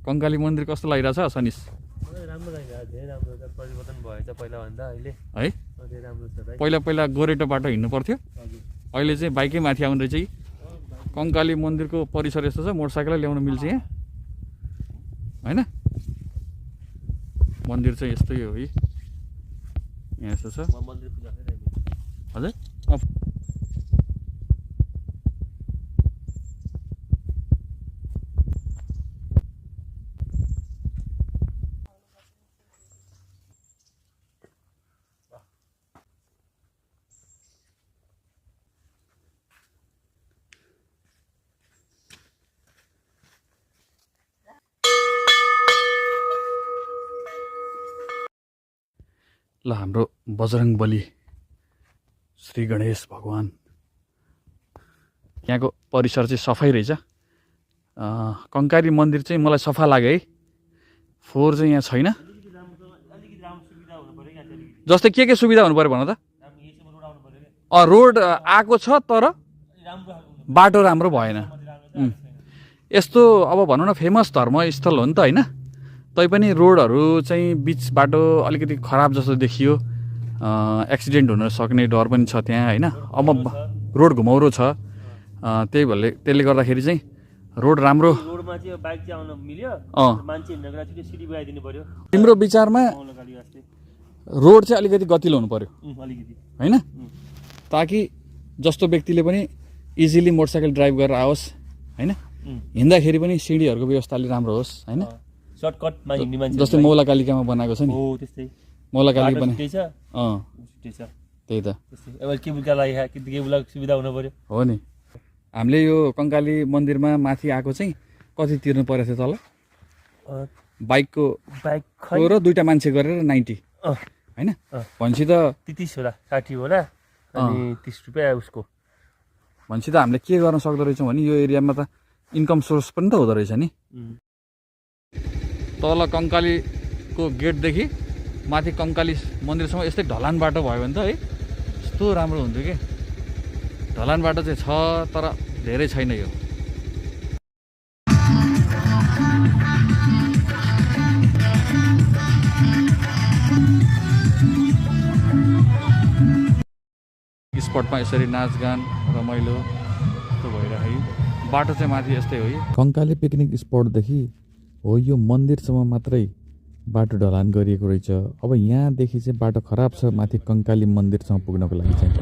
कङ्काली मन्दिर कस्तो लागिरहेछ सनिस? राम्रो लागिरहेको धेरै राम्रो छ, परिवर्तन भएछ पहिलाभन्दा अहिले है। धेरै राम्रो छ भाइ। पहिला गोरेटो बाटो हिँड्नु पर्थ्यो, हजुर अहिले चाहिँ बाइकै माथि आउँदै चाहिँ कङ्काली मन्दिरको परिसर यस्तो छ, मोटरसाइकल ल्याउन मिल्छ यहाँ होइन। मन्दिर चाहिँ यस्तै हो है, यहाँ यस्तो छ। मन्दिर पूजा गरिरहेको हजुर ल हाम्रो बजरङ बली श्री गणेश भगवान यहाँको परिसर चाहिँ सफाइ रहेछ। कङ्काली मन्दिर चाहिँ मलाई सफा लाग्यो है, फोहोर चाहिँ यहाँ छैन। जस्तै के सुविधा हुनु पऱ्यो भन त? रोड आएको छ तर बाटो राम्रो भएन। यस्तो अब भनौँ न फेमस धर्मस्थल हो नि त होइन, तैपनि रोडहरू चाहिँ बिच बाटो अलिकति खराब जस्तो देखियो। एक्सिडेन्ट हुन सक्ने डर पनि छ त्यहाँ होइन। अब रोड घुमाउरो छ, त्यसले गर्दाखेरि चाहिँ रोड राम्रो। रोडमा चाहिँ बाइक चाहिँ आउन मिल्यो, मान्छे हिँड्नको लागि चाहिँ सिडी बनाइदिनु पर्यो। तिम्रो विचारमा रोड चाहिँ अलिकति गतिलो हुनु पर्यो अलिकति होइन, ताकि जस्तो व्यक्तिले पनि इजिली मोटरसाइकल ड्राइभ गरेर आओस् होइन, हिँड्दाखेरि पनि सिडीहरूको व्यवस्था अलिक राम्रो होस् होइन। सर्टकटमा हिँड्ने मान्छे जस्तै मौलाकालिकामा बनाएको छ नि, हो त्यस्तै मौलाकालिका पनि त्यही त। अब केबुलका लागि केबुलको सुविधा हुनु पर्यो हो नि। हामीले यो कङ्काली मन्दिरमा माथि आएको चाहिँ कति तिर्नु परेको थियो तल? बाइकको र दुईवटा मान्छे गरेर 90 होइन। भनेपछि त 30 होला 60 होला अनि 30 रुपियाँ उसको। भनेपछि त हामीले के गर्न सक्दो रहेछौँ भने यो एरियामा त इन्कम सोर्स पनि त हुँदो रहेछ नि। तल कङ्कालीको गेटदेखि माथि कङ्काली मन्दिरसम्म यस्तै ढलान बाटो भयो भने त है यस्तो राम्रो हुन्थ्यो कि। ढलान बाटो चाहिँ छ तर धेरै छैन यो। स्पटमा यसरी नाचगान रमाइलो यस्तो भइरहेको बाटो चाहिँ माथि यस्तै हो। कङ्काली पिकनिक स्पटदेखि हो यो मन्दिरसम्म मात्रै बाटो ढलान गरिएको रहेछ। अब यहाँदेखि चाहिँ बाटो खराब छ माथि कङ्काली मन्दिरसम्म पुग्नको लागि चाहिँ।